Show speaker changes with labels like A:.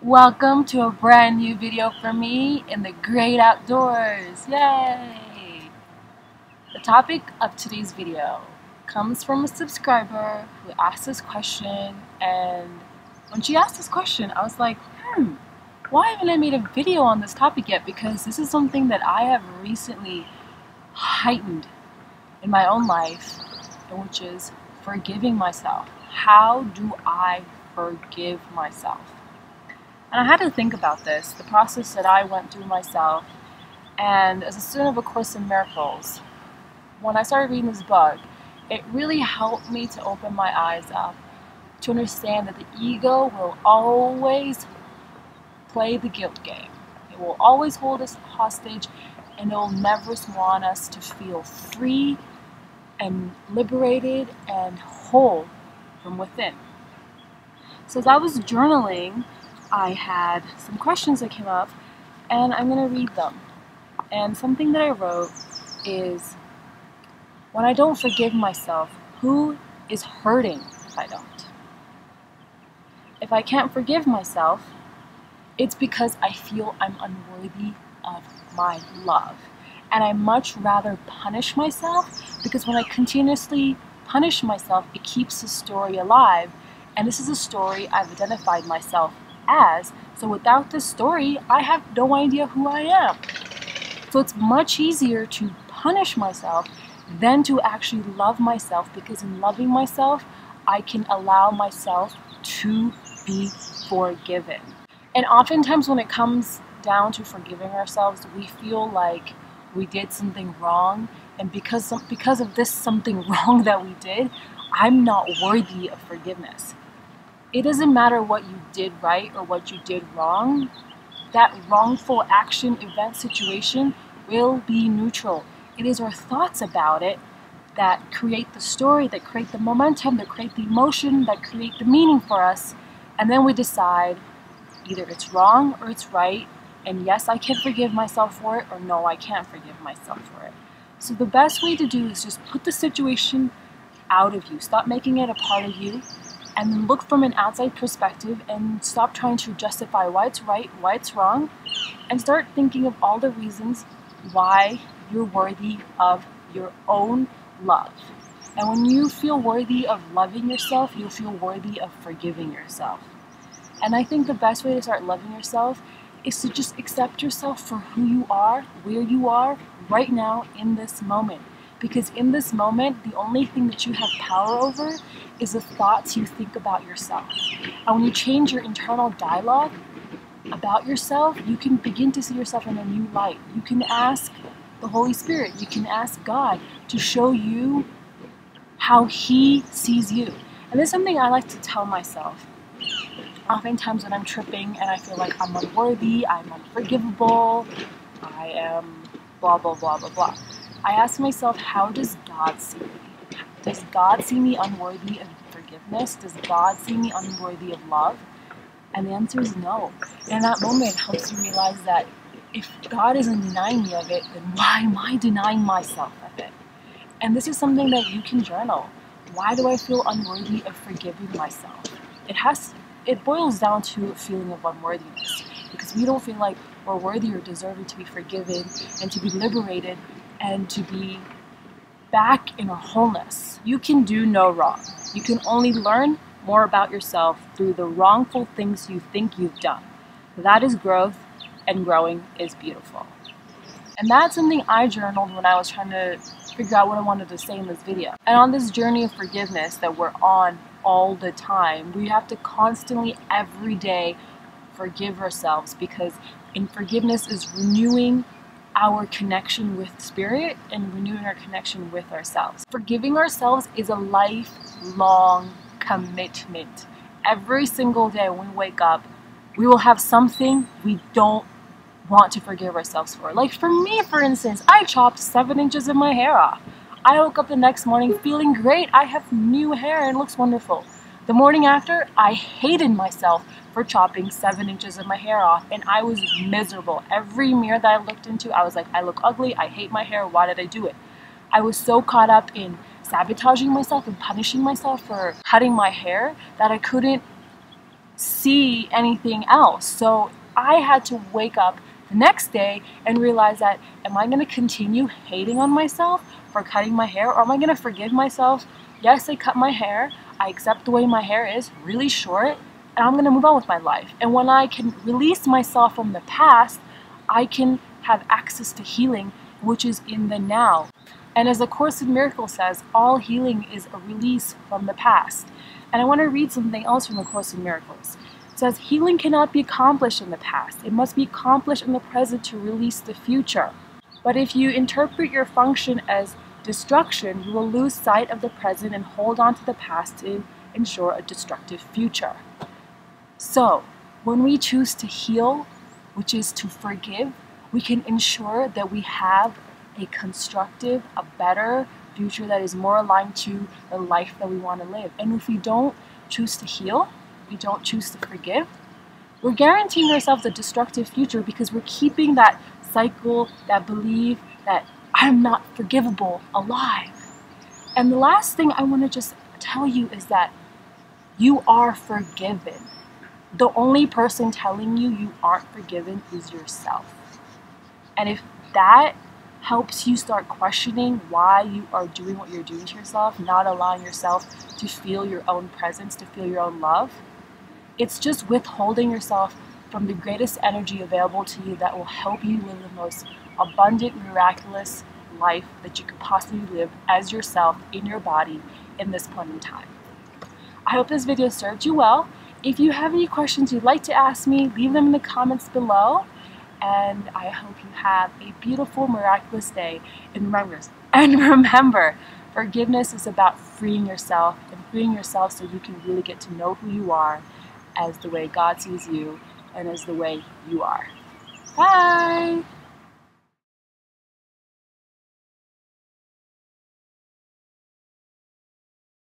A: Welcome to a brand new video for me in the great outdoors. Yay! The topic of today's video comes from a subscriber who asked this question, and when she asked this question I was like, why haven't I made a video on this topic yet? Because this is something that I have recently heightened in my own life, which is forgiving myself. How do I forgive myself? And I had to think about this, the process that I went through myself. And as a student of A Course in Miracles, when I started reading this book, it really helped me to open my eyes up to understand that the ego will always play the guilt game. It will always hold us hostage, and it will never want us to feel free and liberated and whole from within. So as I was journaling, I had some questions that came up, and I'm going to read them. And something that I wrote is, when I don't forgive myself, who is hurting if I don't? If I can't forgive myself, it's because I feel I'm unworthy of my love. And I much rather punish myself, because when I continuously punish myself, it keeps the story alive. And this is a story I've identified myself as. So without this story, I have no idea who I am. So it's much easier to punish myself than to actually love myself, because in loving myself, I can allow myself to be forgiven. And oftentimes when it comes down to forgiving ourselves, we feel like we did something wrong, and because of this something wrong that we did, I'm not worthy of forgiveness. It doesn't matter what you did right or what you did wrong. That wrongful action, event, situation will be neutral. It is our thoughts about it that create the story, that create the momentum, that create the emotion, that create the meaning for us. And then we decide either it's wrong or it's right. And yes, I can forgive myself for it, or no, I can't forgive myself for it. So the best way to do is just put the situation out of you. Stop making it a part of you. And then look from an outside perspective and stop trying to justify why it's right, why it's wrong, and start thinking of all the reasons why you're worthy of your own love. And when you feel worthy of loving yourself, you'll feel worthy of forgiving yourself. And I think the best way to start loving yourself is to just accept yourself for who you are, where you are, right now, in this moment. Because in this moment, the only thing that you have power over is the thoughts you think about yourself. And when you change your internal dialogue about yourself, you can begin to see yourself in a new light. You can ask the Holy Spirit, you can ask God to show you how He sees you. And this is something I like to tell myself. Oftentimes when I'm tripping and I feel like I'm unworthy, I'm unforgivable, I am blah, blah, blah, blah, blah. I ask myself, how does God see me? Does God see me unworthy of forgiveness? Does God see me unworthy of love? And the answer is no. And in that moment, it helps you realize that if God isn't denying me of it, then why am I denying myself of it? And this is something that you can journal. Why do I feel unworthy of forgiving myself? It boils down to a feeling of unworthiness, because we don't feel like we're worthy or deserving to be forgiven and to be liberated and to be back in our wholeness. You can do no wrong. You can only learn more about yourself through the wrongful things you think you've done. That is growth, and growing is beautiful. And that's something I journaled when I was trying to figure out what I wanted to say in this video. And on this journey of forgiveness that we're on all the time, we have to constantly, every day, forgive ourselves, because in forgiveness is renewing our connection with spirit and renewing our connection with ourselves. Forgiving ourselves is a lifelong commitment. Every single day when we wake up, we will have something we don't want to forgive ourselves for. Like for me, for instance, I chopped 7 inches of my hair off. I woke up the next morning feeling great. I have new hair and it looks wonderful. The morning after, I hated myself for chopping 7 inches of my hair off, and I was miserable. Every mirror that I looked into, I was like, I look ugly, I hate my hair, why did I do it? I was so caught up in sabotaging myself and punishing myself for cutting my hair that I couldn't see anything else. So I had to wake up the next day and realize that, am I going to continue hating on myself for cutting my hair, or am I going to forgive myself? Yes, I cut my hair. I accept the way my hair is, really short, and I'm going to move on with my life. And when I can release myself from the past, I can have access to healing, which is in the now. And as the Course in Miracles says, all healing is a release from the past. And I want to read something else from the Course in Miracles. It says, healing cannot be accomplished in the past. It must be accomplished in the present to release the future. But if you interpret your function as destruction, you will lose sight of the present and hold on to the past to ensure a destructive future. So, when we choose to heal, which is to forgive, we can ensure that we have a constructive, a better future that is more aligned to the life that we want to live. And if we don't choose to heal, we don't choose to forgive, we're guaranteeing ourselves a destructive future, because we're keeping that cycle, that belief that I'm not forgivable alive. And the last thing I want to just tell you is that you are forgiven. The only person telling you you aren't forgiven is yourself. And if that helps you start questioning why you are doing what you're doing to yourself, not allowing yourself to feel your own presence, to feel your own love, it's just withholding yourself from the greatest energy available to you that will help you live the most abundant, miraculous life that you could possibly live as yourself in your body in this point in time. I hope this video served you well. If you have any questions you'd like to ask me, leave them in the comments below. And I hope you have a beautiful, miraculous day. And remember, forgiveness is about freeing yourself, and freeing yourself so you can really get to know who you are as the way God sees you and as the way you are. Bye!